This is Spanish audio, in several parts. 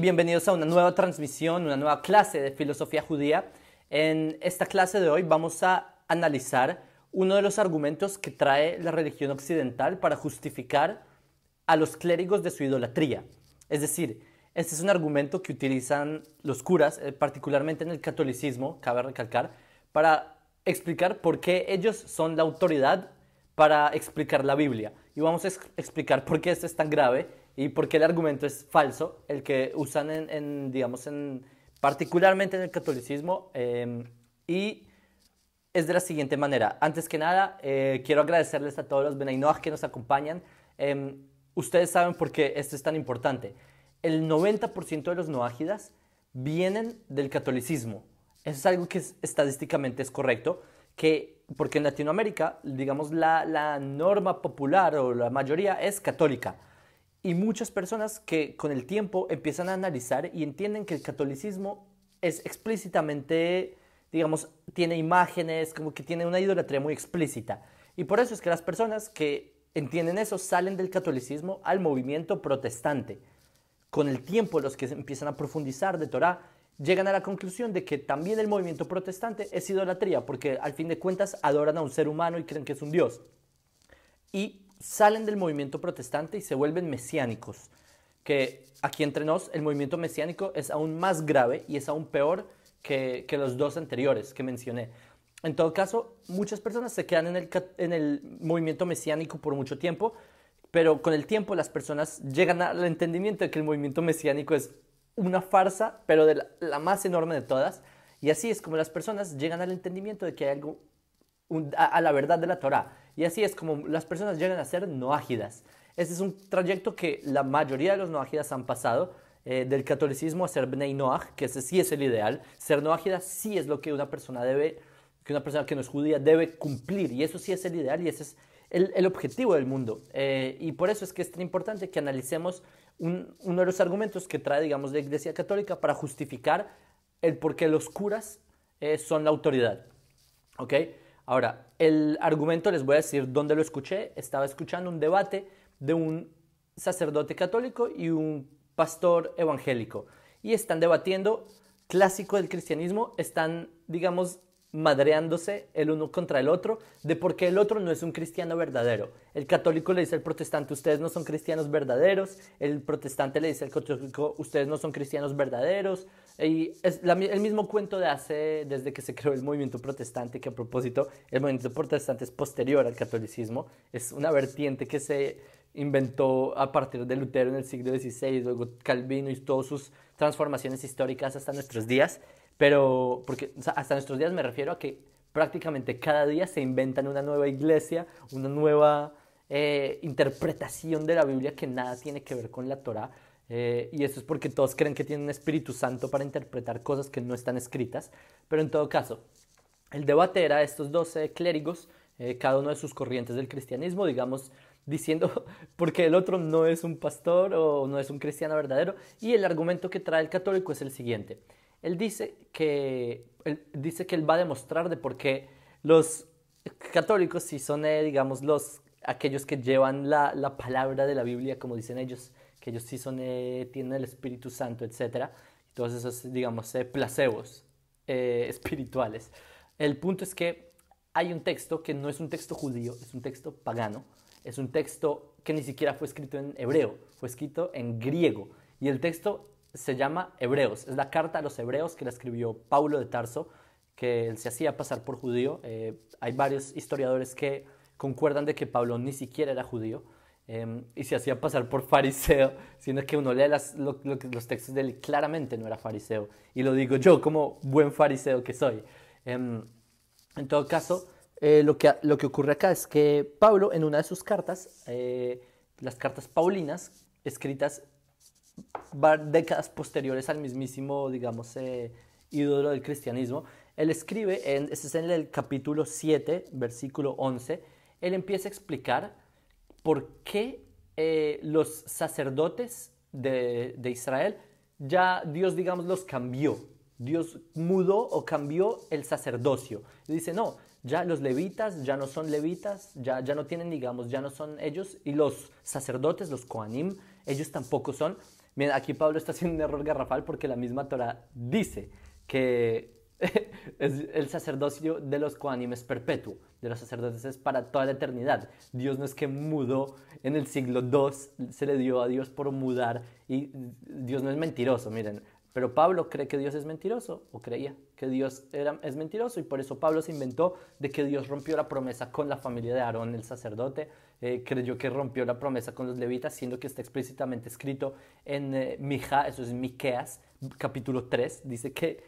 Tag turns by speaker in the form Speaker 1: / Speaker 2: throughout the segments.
Speaker 1: bienvenidos a una nueva transmisión, una nueva clase de filosofía judía. En esta clase de hoy vamos a analizar uno de los argumentos que trae la religión occidental para justificar a los clérigos de su idolatría. Es decir, este es un argumento que utilizan los curas, particularmente en el catolicismo, cabe recalcar, para explicar por qué ellos son la autoridad para explicar la Biblia. Y vamos a explicar por qué esto es tan grave y por qué el argumento es falso, el que usan particularmente en el catolicismo, y es de la siguiente manera. Antes que nada, quiero agradecerles a todos los Benay Noach que nos acompañan. Ustedes saben por qué esto es tan importante. El 90% de los noájidas vienen del catolicismo. Eso es algo que estadísticamente es correcto, porque en Latinoamérica, digamos, la norma popular o la mayoría es católica. Y muchas personas que con el tiempo empiezan a analizar y entienden que el catolicismo es explícitamente, digamos, tiene imágenes, como que tiene una idolatría muy explícita. Y por eso es que las personas que entienden eso salen del catolicismo al movimiento protestante. Con el tiempo, los que empiezan a profundizar de Torá llegan a la conclusión de que también el movimiento protestante es idolatría, porque al fin de cuentas adoran a un ser humano y creen que es un dios. Y salen del movimiento protestante y se vuelven mesiánicos, que aquí entre nos el movimiento mesiánico es aún más grave y es aún peor que los dos anteriores que mencioné. En todo caso, muchas personas se quedan en el movimiento mesiánico por mucho tiempo, pero con el tiempo las personas llegan al entendimiento de que el movimiento mesiánico es una farsa, pero de la más enorme de todas, y así es como las personas llegan al entendimiento de que hay algo, a la verdad de la Torá. Y así es como las personas llegan a ser noájidas. Este es un trayecto que la mayoría de los noájidas han pasado, del catolicismo a ser Bnei Noach, que ese sí es el ideal. Ser noájida sí es lo que una persona que no es judía debe cumplir, y eso sí es el ideal y ese es el objetivo del mundo. Y por eso es que es tan importante que analicemos uno de los argumentos que trae, digamos, la Iglesia Católica para justificar el por qué los curas son la autoridad. ¿Ok? Ahora, el argumento les voy a decir dónde lo escuché. Estaba escuchando un debate de un sacerdote católico y un pastor evangélico. Y están debatiendo, clásico del cristianismo, están, digamos, madreándose el uno contra el otro de por qué el otro no es un cristiano verdadero. El católico le dice al protestante, ustedes no son cristianos verdaderos. El protestante le dice al católico, ustedes no son cristianos verdaderos. Y es el mismo cuento desde que se creó el movimiento protestante, que a propósito, el movimiento protestante es posterior al catolicismo. Es una vertiente que se inventó a partir de Lutero en el siglo XVI, luego Calvino y todas sus transformaciones históricas hasta nuestros días. Pero, porque o sea, hasta nuestros días me refiero a que prácticamente cada día se inventan una nueva iglesia, una nueva interpretación de la Biblia que nada tiene que ver con la Torá. Y eso es porque todos creen que tienen un Espíritu Santo para interpretar cosas que no están escritas. Pero en todo caso, el debate era estos 12 clérigos, cada uno de sus corrientes del cristianismo, digamos, diciendo por qué el otro no es un pastor o no es un cristiano verdadero. Y el argumento que trae el católico es el siguiente. Él dice que él va a demostrar de por qué los católicos, si son, digamos, aquellos que llevan la palabra de la Biblia, como dicen ellos, que ellos sí son, tienen el Espíritu Santo, etc. Todos esos, digamos, placebos espirituales. El punto es que hay un texto que no es un texto judío, es un texto pagano, es un texto que ni siquiera fue escrito en hebreo, fue escrito en griego, y el texto se llama Hebreos. Es la carta a los hebreos que la escribió Pablo de Tarso, que él se hacía pasar por judío. Hay varios historiadores que concuerdan de que Pablo ni siquiera era judío, y se hacía pasar por fariseo, sino que uno lee los textos de él, claramente no era fariseo, y lo digo yo como buen fariseo que soy. En todo caso, lo que ocurre acá es que Pablo, en una de sus cartas, las cartas paulinas, escritas décadas posteriores al mismísimo, digamos, ídolo del cristianismo, él escribe, este es en el capítulo 7, versículo 11, él empieza a explicar por qué los sacerdotes de Israel, ya Dios, digamos, los cambió. Dios mudó o cambió el sacerdocio. Y dice, no, ya los levitas ya no son levitas, ya no tienen, digamos, ya no son ellos, y los sacerdotes, los Kohanim, ellos tampoco son. Miren, aquí Pablo está haciendo un error garrafal porque la misma Torá dice que el sacerdocio de los Kohanim es perpetuo, de los sacerdotes es para toda la eternidad. Dios no es que mudó en el siglo II, se le dio a Dios por mudar, y Dios no es mentiroso, miren. Pero Pablo cree que Dios es mentiroso, o creía que Dios es mentiroso, y por eso Pablo se inventó de que Dios rompió la promesa con la familia de Aarón, el sacerdote. Creyó que rompió la promesa con los levitas, siendo que está explícitamente escrito en Mija, eso es Miqueas, capítulo 3, dice que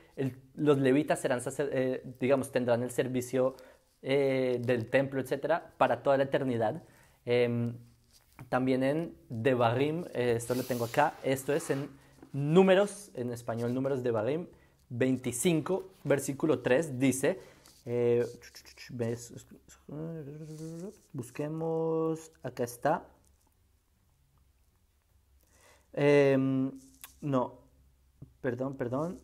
Speaker 1: los levitas serán digamos, tendrán el servicio del templo, etcétera, para toda la eternidad. También en Devarim, esto lo tengo acá, esto es en Números, en español, Números de Devarim, 25, versículo 3, dice, busquemos, acá está, no, perdón,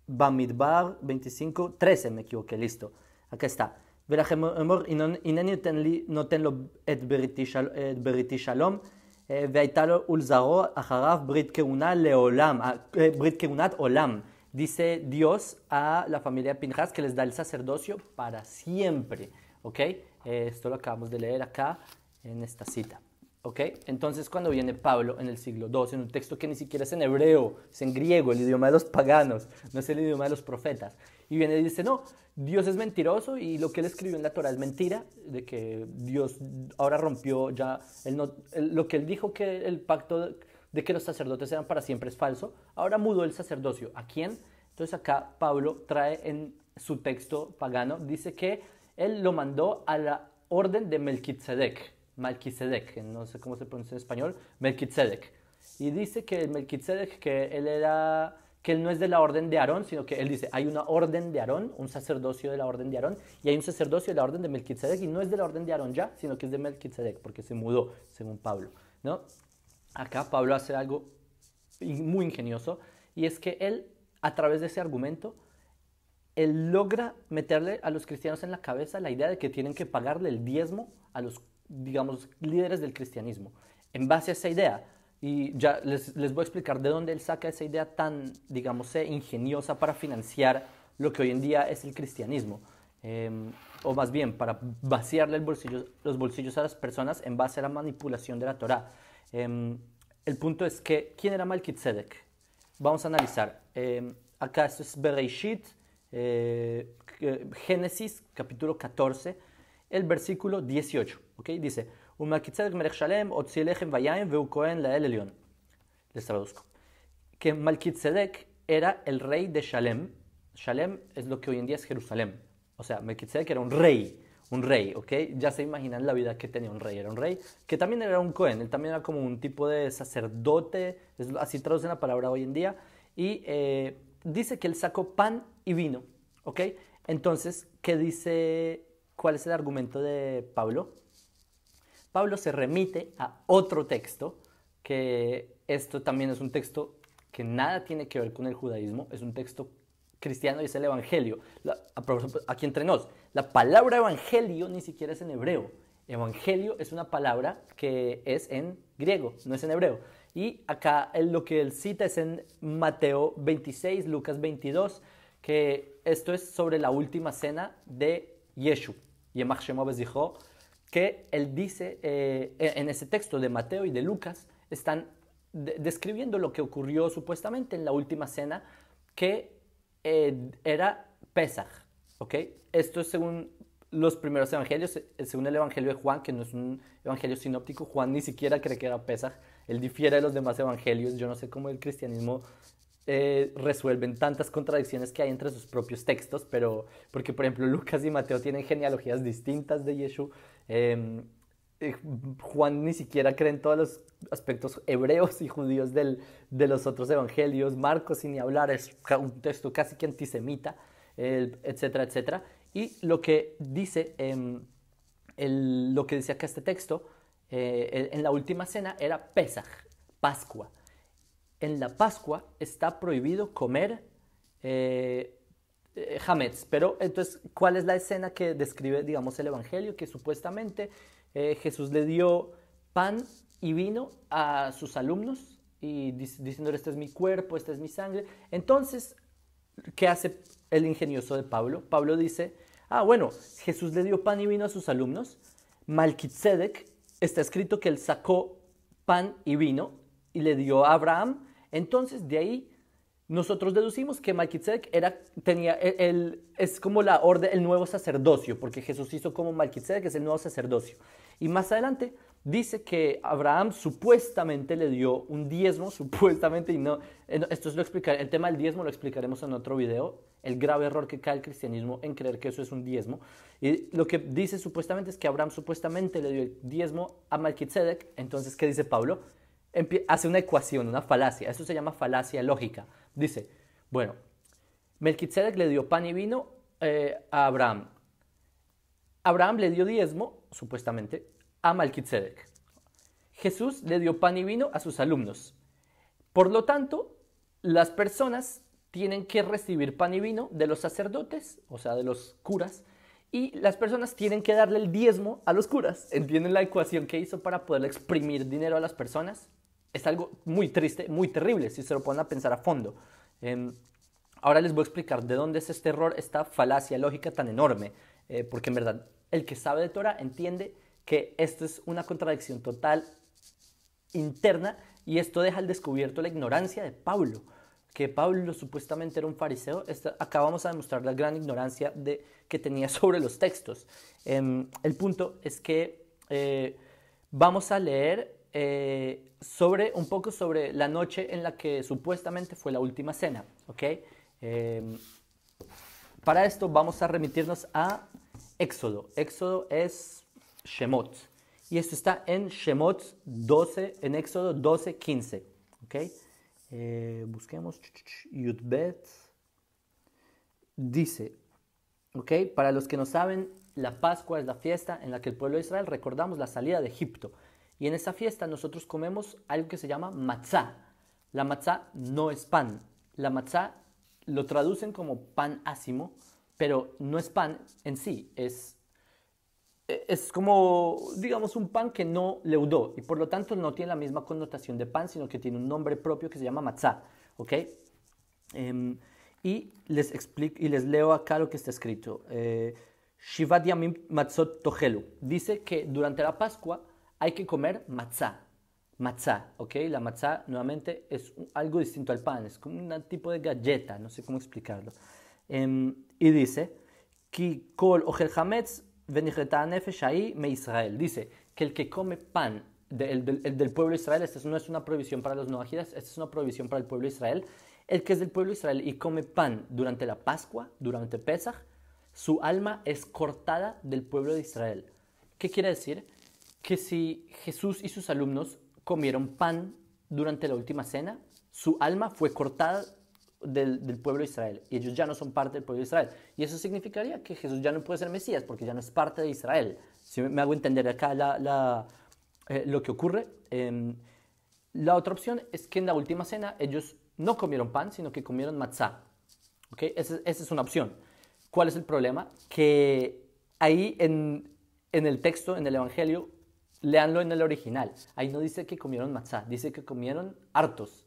Speaker 1: Bamidbar 25, 13, me equivoqué, listo, acá está. ולכם אמור, הנני נותן לו את בריתי שלום, והייתה לו ולזרעו אחריו ברית כהונה לעולם, ברית כהונת עולם. Dice Dios a la familia de Pinjas que les da el sacerdocio para siempre, ¿ok? Esto lo acabamos de leer acá en esta cita, ¿ok? Entonces cuando viene Pablo en el siglo II, en un texto que ni siquiera es en hebreo, es en griego, el idioma de los paganos, no es el idioma de los profetas, y viene y dice, no, Dios es mentiroso y lo que él escribió en la Torah es mentira, de que Dios ahora rompió ya, lo que él dijo que el pacto de que los sacerdotes eran para siempre es falso, ahora mudó el sacerdocio. ¿A quién? Entonces acá Pablo trae en su texto pagano, dice que él lo mandó a la orden de Melquisedec, no sé cómo se pronuncia en español, Melquisedec. Y dice que el Melquisedec, que él no es de la orden de Aarón, sino que él dice, hay una orden de Aarón, un sacerdocio de la orden de Aarón, y hay un sacerdocio de la orden de Melquisedec, y no es de la orden de Aarón ya, sino que es de Melquisedec, porque se mudó, según Pablo, ¿no? Acá Pablo hace algo muy ingenioso, y es que él, a través de ese argumento, él logra meterle a los cristianos en la cabeza la idea de que tienen que pagarle el diezmo a los, digamos, líderes del cristianismo. En base a esa idea, y ya les voy a explicar de dónde él saca esa idea tan, digamos, ingeniosa para financiar lo que hoy en día es el cristianismo. O más bien, para vaciarle los bolsillos a las personas en base a la manipulación de la Torá. El punto es que, ¿quién era Melquisedec? Vamos a analizar. Acá esto es Bereishit, Génesis, capítulo 14, el versículo 18. ¿Okay? Dice, Melquisedec melech Shalem, otzi lechem vayayim veu kohen lael elyon. Les traduzco. Que Melquisedec era el rey de Shalem. Shalem es lo que hoy en día es Jerusalén. O sea, Melquisedec era un rey, ¿ok? Ya se imaginan la vida que tenía un rey. Era un rey que también era un Cohen, él también era como un tipo de sacerdote, así traducen la palabra hoy en día, y dice que él sacó pan y vino, ¿ok? Entonces, ¿qué dice? ¿Cuál es el argumento de Pablo? Pablo se remite a otro texto, que esto también es un texto que nada tiene que ver con el judaísmo, es un texto cristiano y es el evangelio. Aquí entre nos, la palabra evangelio ni siquiera es en hebreo. Evangelio es una palabra que es en griego, no es en hebreo. Y acá lo que él cita es en Mateo 26, Lucas 22, que esto es sobre la última cena de Yeshu, Yemach Shemo Bezichro, que él dice en ese texto de Mateo y de Lucas, están describiendo lo que ocurrió supuestamente en la última cena, que era Pesaj, ¿ok? Esto es según los primeros evangelios, según el evangelio de Juan, que no es un evangelio sinóptico. Juan ni siquiera cree que era Pesaj, él difiere de los demás evangelios. Yo no sé cómo el cristianismo resuelven tantas contradicciones que hay entre sus propios textos, pero porque por ejemplo Lucas y Mateo tienen genealogías distintas de Yeshua. Juan ni siquiera cree en todos los aspectos hebreos y judíos de los otros evangelios. Marcos, sin ni hablar, es un texto casi que antisemita, etcétera, etcétera. Y lo que dice, lo que dice acá este texto, en la última cena era Pesaj, Pascua. En la Pascua está prohibido comer hametz, pero entonces, ¿cuál es la escena que describe, digamos, el evangelio? Que supuestamente Jesús le dio pan y vino a sus alumnos y diciendo, este es mi cuerpo, esta es mi sangre. Entonces, ¿qué hace el ingenioso de Pablo? Pablo dice, bueno, Jesús le dio pan y vino a sus alumnos. Malquitzedek, está escrito que él sacó pan y vino y le dio a Abraham. Entonces, de ahí nosotros deducimos que Malquitzedek es como la orden, el nuevo sacerdocio, porque Jesús hizo como Malquitzedek, es el nuevo sacerdocio. Y más adelante dice que Abraham supuestamente le dio un diezmo, supuestamente, y no, esto lo explicaré, el tema del diezmo lo explicaremos en otro video, el grave error que cae el cristianismo en creer que eso es un diezmo. Y lo que dice supuestamente es que Abraham supuestamente le dio el diezmo a Malquitzedek. Entonces, ¿qué dice Pablo? Hace una ecuación, una falacia, eso se llama falacia lógica. Dice, bueno, Melquisedec le dio pan y vino a Abraham. Abraham le dio diezmo, supuestamente, a Melquisedec. Jesús le dio pan y vino a sus alumnos. Por lo tanto, las personas tienen que recibir pan y vino de los sacerdotes, o sea, de los curas, y las personas tienen que darle el diezmo a los curas. ¿Entienden la ecuación que hizo para poder exprimir dinero a las personas? Es algo muy triste, muy terrible, si se lo ponen a pensar a fondo. Ahora les voy a explicar de dónde es este error, esta falacia lógica tan enorme, porque en verdad el que sabe de Torah entiende que esto es una contradicción total interna y esto deja al descubierto la ignorancia de Pablo, que Pablo supuestamente era un fariseo. Acá vamos a demostrar la gran ignorancia que tenía sobre los textos. El punto es que vamos a leer un poco sobre la noche en la que supuestamente fue la última cena, ¿ok? Para esto vamos a remitirnos a Éxodo. Éxodo es Shemot. Y esto está en Shemot 12, en Éxodo 12, 15, ¿ok? Busquemos Yudbet. Dice, ¿ok? Para los que no saben, la Pascua es la fiesta en la que el pueblo de Israel recordamos la salida de Egipto. Y en esa fiesta nosotros comemos algo que se llama matzá. La matzá no es pan. La matzá lo traducen como pan ácimo, pero no es pan en sí. Es como, digamos, un pan que no leudó. Y por lo tanto no tiene la misma connotación de pan, sino que tiene un nombre propio que se llama matzá. ¿Ok? Y les explico y les leo acá lo que está escrito. Shivat Yamim Matzot Tohelu. Dice que durante la Pascua hay que comer matzá. Matzá, ¿ok? La matzá, nuevamente, es algo distinto al pan. Es como un tipo de galleta, no sé cómo explicarlo. Y dice, Ki kol ochel hametz venicheta nefesh ahí me Israel. Dice que el que come pan el del pueblo de Israel, esta no es una prohibición para los noajidas, esta es una prohibición para el pueblo de Israel. El que es del pueblo de Israel y come pan durante la Pascua, durante Pesach, su alma es cortada del pueblo de Israel. ¿Qué quiere decir? Que si Jesús y sus alumnos comieron pan durante la última cena, su alma fue cortada del pueblo de Israel y ellos ya no son parte del pueblo de Israel. Y eso significaría que Jesús ya no puede ser Mesías porque ya no es parte de Israel. Si me hago entender acá lo que ocurre. La otra opción es que en la última cena ellos no comieron pan, sino que comieron matzá. ¿Okay? Esa es una opción. ¿Cuál es el problema? Que ahí en el texto, en el Evangelio, léanlo en el original. Ahí no dice que comieron matzá, dice que comieron artos.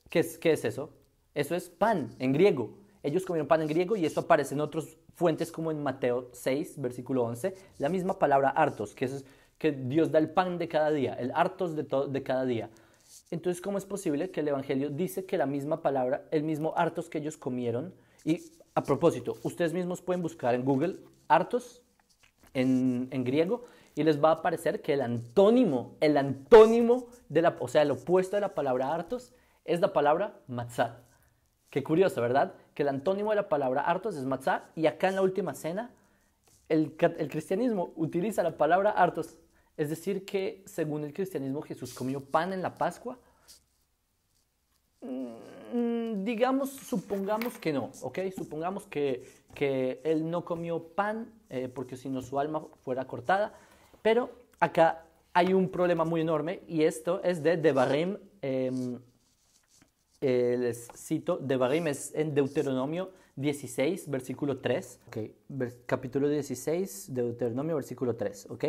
Speaker 1: ¿Qué es eso? Eso es pan en griego. Ellos comieron pan en griego y eso aparece en otras fuentes como en Mateo 6, versículo 11. La misma palabra artos, que Dios da el pan de cada día, el artos de cada día. Entonces, ¿cómo es posible que el Evangelio dice que la misma palabra, el mismo artos que ellos comieron? Y a propósito, ustedes mismos pueden buscar en Google artos en griego y les va a aparecer que el antónimo o sea, el opuesto de la palabra hartos es la palabra matzá. Qué curioso, ¿verdad? Que el antónimo de la palabra hartos es matzá y acá en la última cena el cristianismo utiliza la palabra hartos. Es decir que según el cristianismo Jesús comió pan en la Pascua. Supongamos que no, ¿ok? Supongamos que él no comió pan porque si no su alma fuera cortada. Pero acá hay un problema muy enorme y esto es de Devarim. Les cito, Devarim es en Deuteronomio 16, versículo 3. Okay. Capítulo 16, Deuteronomio, versículo 3. ¿Ok?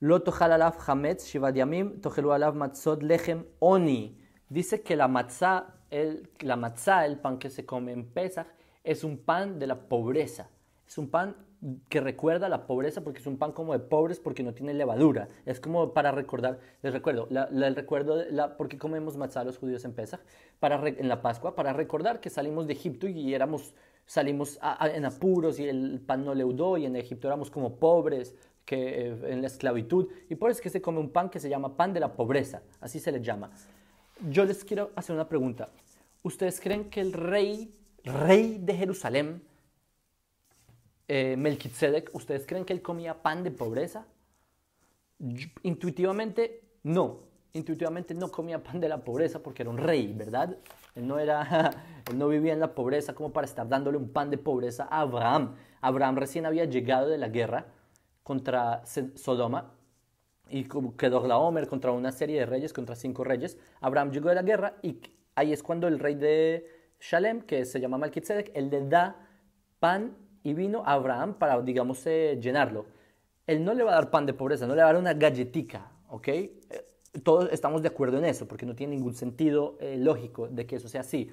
Speaker 1: Lo tochal alav hametz shivad yamim tochelu alav matzot lechem oni. Dice que la matzá, el pan que se come en Pesaj, es un pan de la pobreza. Es un pan que recuerda la pobreza porque es un pan como de pobres porque no tiene levadura. Es como para recordar, les recuerdo, el recuerdo ¿por qué comemos matzá los judíos en Pesaj? En la Pascua, para recordar que salimos de Egipto y salimos en apuros y el pan no leudó y en Egipto éramos como pobres en la esclavitud. Y por eso es que se come un pan que se llama pan de la pobreza, así se le llama. Yo les quiero hacer una pregunta. ¿Ustedes creen que el rey de Jerusalén, Melquisedec, ¿ustedes creen que él comía pan de pobreza? Intuitivamente, no. Intuitivamente no comía pan de la pobreza porque era un rey, ¿verdad? Él no vivía en la pobreza como para estar dándole un pan de pobreza a Abraham. Abraham recién había llegado de la guerra contra Sodoma y Kedorlaomer contra una serie de reyes, contra 5 reyes. Abraham llegó de la guerra y ahí es cuando el rey de Shalem, que se llama Melquisedec, él le da pan y vino a Abraham para, digamos, llenarlo. Él no le va a dar pan de pobreza, no le va a dar una galletica, ¿ok? Todos estamos de acuerdo en eso, porque no tiene ningún sentido lógico de que eso sea así.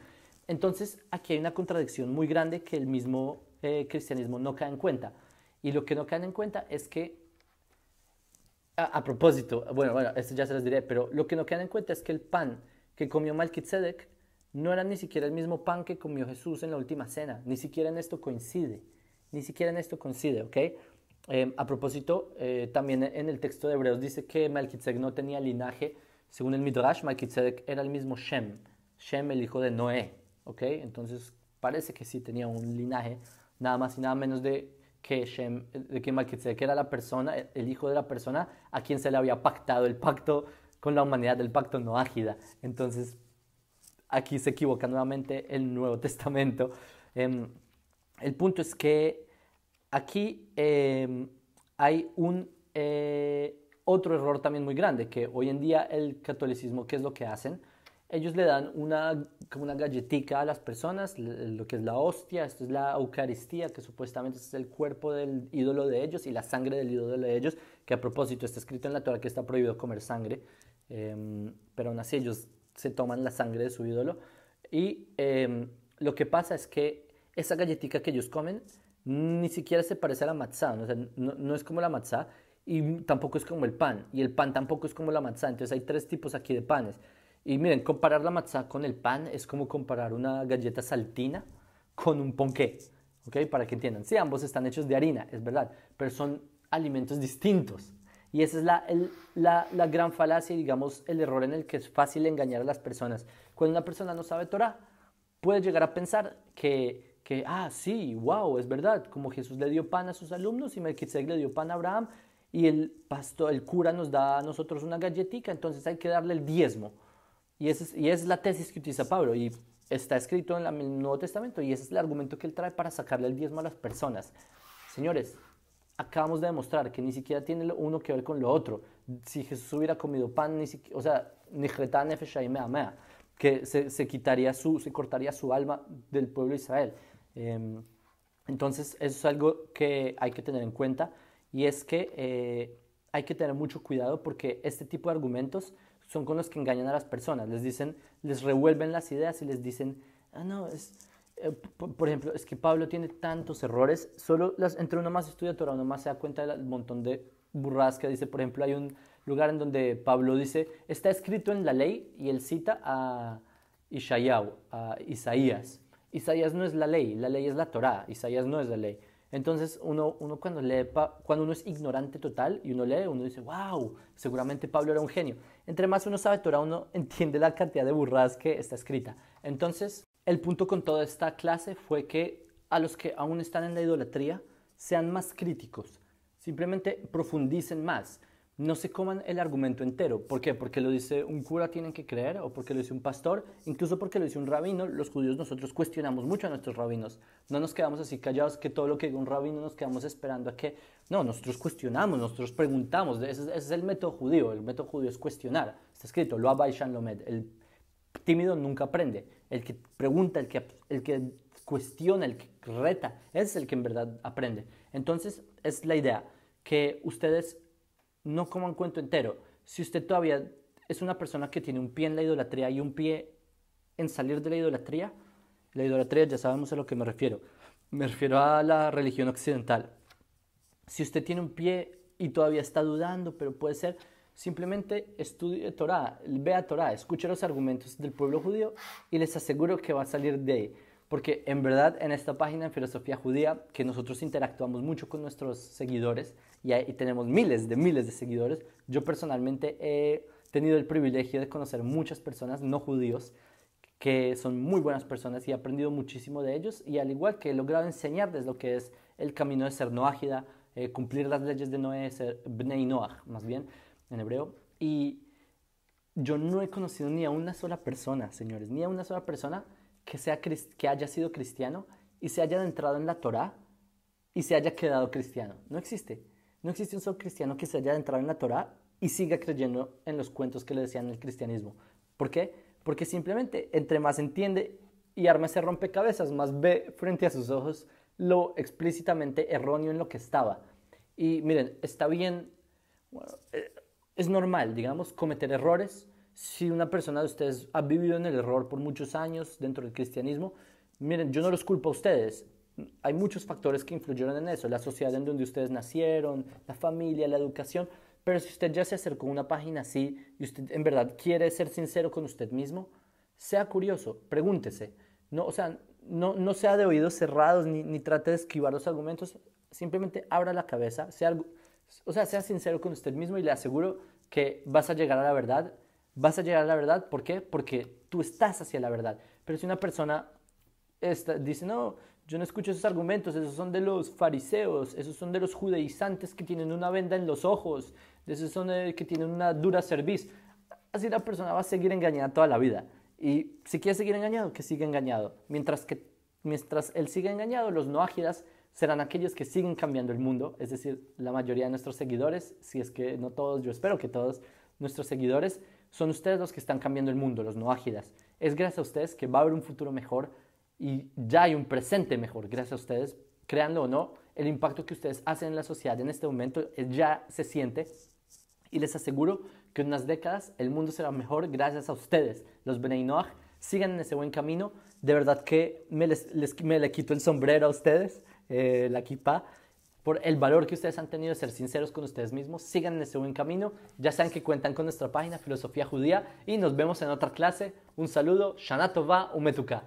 Speaker 1: Entonces, aquí hay una contradicción muy grande que el mismo cristianismo no cae en cuenta. Y lo que no cae en cuenta es que, a propósito, bueno, esto ya se los diré, pero lo que no cae en cuenta es que el pan que comió Melquisedec no era ni siquiera el mismo pan que comió Jesús en la última cena. Ni siquiera en esto coincide. Ni siquiera en esto coincide, ¿ok? A propósito, también en el texto de Hebreos dice que Melquisedec no tenía linaje. Según el Midrash, Melquisedec era el mismo Shem. Shem, el hijo de Noé, ¿ok? Entonces parece que sí tenía un linaje, nada más y nada menos de que Melquisedec era la persona, el hijo de la persona a quien se le había pactado el pacto con la humanidad, el pacto noágida. Entonces, aquí se equivoca nuevamente el Nuevo Testamento. El punto es que aquí hay otro error también muy grande, que hoy en día el catolicismo, ¿qué es lo que hacen? Ellos le dan como una galletica a las personas, lo que es la hostia, esto es la Eucaristía, que supuestamente es el cuerpo del ídolo de ellos y la sangre del ídolo de ellos, que a propósito está escrito en la Torah que está prohibido comer sangre, pero aún así ellos se toman la sangre de su ídolo. Y lo que pasa es que esa galletica que ellos comen ni siquiera se parece a la matzá, ¿no? O sea, no es como la matzá y tampoco es como el pan, y el pan tampoco es como la matzá. Entonces hay 3 tipos aquí de panes. Y miren, comparar la matzá con el pan es como comparar una galleta saltina con un ponqué, ¿ok? Para que entiendan. Sí, ambos están hechos de harina, es verdad, pero son alimentos distintos. Y esa es la gran falacia y, digamos, el error en el que es fácil engañar a las personas. Cuando una persona no sabe Torah, puede llegar a pensar sí, wow, es verdad, como Jesús le dio pan a sus alumnos y Melquisedec le dio pan a Abraham y el pastor, el cura nos da a nosotros una galletica, entonces hay que darle el diezmo. Y es la tesis que utiliza Pablo y está escrito en el Nuevo Testamento y ese es el argumento que él trae para sacarle el diezmo a las personas. Señores, acabamos de demostrar que ni siquiera tiene uno que ver con lo otro. Si Jesús hubiera comido pan, o sea, que se cortaría su alma del pueblo de Israel. Entonces, eso es algo que hay que tener en cuenta y es que hay que tener mucho cuidado porque este tipo de argumentos son con los que engañan a las personas. Les revuelven las ideas y les dicen, no, por ejemplo, es que Pablo tiene tantos errores, entre uno más estudia Torah, uno más se da cuenta del montón de burradas que dice. Por ejemplo, hay un lugar en donde Pablo dice, está escrito en la ley, y él cita a a Isaías. Isaías no es la ley es la Torah, Isaías no es la ley. Entonces uno cuando lee, cuando uno es ignorante total y uno lee, uno dice, wow, seguramente Pablo era un genio. Entre más uno sabe Torah, uno entiende la cantidad de burradas que está escrita. Entonces, el punto con toda esta clase fue que a los que aún están en la idolatría, sean más críticos, simplemente profundicen más. No se coman el argumento entero. ¿Por qué? Porque lo dice un cura, tienen que creer, o porque lo dice un pastor, incluso porque lo dice un rabino. Los judíos nosotros cuestionamos mucho a nuestros rabinos. No nos quedamos así callados que todo lo que diga un rabino nos quedamos esperando a que... No, nosotros cuestionamos, nosotros preguntamos. Ese es el método judío. El método judío es cuestionar. Está escrito, lo abay shan lomed. El tímido nunca aprende. El que pregunta, el que cuestiona, el que reta, es el que en verdad aprende. Entonces, es la idea que ustedes no coman cuento entero. Si usted todavía es una persona que tiene un pie en la idolatría y un pie en salir de la idolatría. La idolatría ya sabemos a lo que me refiero. Me refiero a la religión occidental. Si usted tiene un pie y todavía está dudando, pero puede ser, simplemente estudie Torah, vea Torah, escuche los argumentos del pueblo judío y les aseguro que va a salir de ahí. Porque en verdad en esta página en Filosofía Judía, que nosotros interactuamos mucho con nuestros seguidores y tenemos miles de seguidores, yo personalmente he tenido el privilegio de conocer muchas personas no judíos que son muy buenas personas y he aprendido muchísimo de ellos y al igual que he logrado enseñarles lo que es el camino de ser noágida, cumplir las leyes de Noé, ser Bnei Noach, más bien en hebreo. Y yo no he conocido ni a una sola persona, señores, ni a una sola persona que haya sido cristiano y se haya adentrado en la Torá y se haya quedado cristiano. No existe. No existe un solo cristiano que se haya adentrado en la Torá y siga creyendo en los cuentos que le decían el cristianismo. ¿Por qué? Porque simplemente entre más entiende y arma ese rompecabezas, más ve frente a sus ojos lo explícitamente erróneo en lo que estaba. Y miren, está bien, bueno, es normal, digamos, cometer errores. Si una persona de ustedes ha vivido en el error por muchos años dentro del cristianismo, miren, yo no los culpo a ustedes. Hay muchos factores que influyeron en eso, la sociedad en donde ustedes nacieron, la familia, la educación, pero si usted ya se acercó a una página así y usted en verdad quiere ser sincero con usted mismo, sea curioso, pregúntese. No, o sea, no sea de oídos cerrados ni trate de esquivar los argumentos, simplemente abra la cabeza, sea sincero con usted mismo y le aseguro que vas a llegar a la verdad. Vas a llegar a la verdad, ¿por qué? Porque tú estás hacia la verdad. Pero si una persona dice, no, yo no escucho esos argumentos, esos son de los fariseos, esos son de los judaizantes que tienen una venda en los ojos, esos son que tienen una dura cerviz. Así la persona va a seguir engañada toda la vida. Y si quiere seguir engañado, que siga engañado. Mientras él siga engañado, los noágidas serán aquellos que siguen cambiando el mundo, es decir, la mayoría de nuestros seguidores, si es que no todos, yo espero que todos nuestros seguidores, son ustedes los que están cambiando el mundo, los noágidas. Es gracias a ustedes que va a haber un futuro mejor y ya hay un presente mejor. Gracias a ustedes, créanlo o no, el impacto que ustedes hacen en la sociedad en este momento ya se siente y les aseguro que en unas décadas el mundo será mejor gracias a ustedes. Los Bnei Noach sigan en ese buen camino. De verdad que me le quito el sombrero a ustedes, la kippah, por el valor que ustedes han tenido de ser sinceros con ustedes mismos. Sigan en ese buen camino. Ya saben que cuentan con nuestra página Filosofía Judía y nos vemos en otra clase. Un saludo, Shana Tova Umetuka.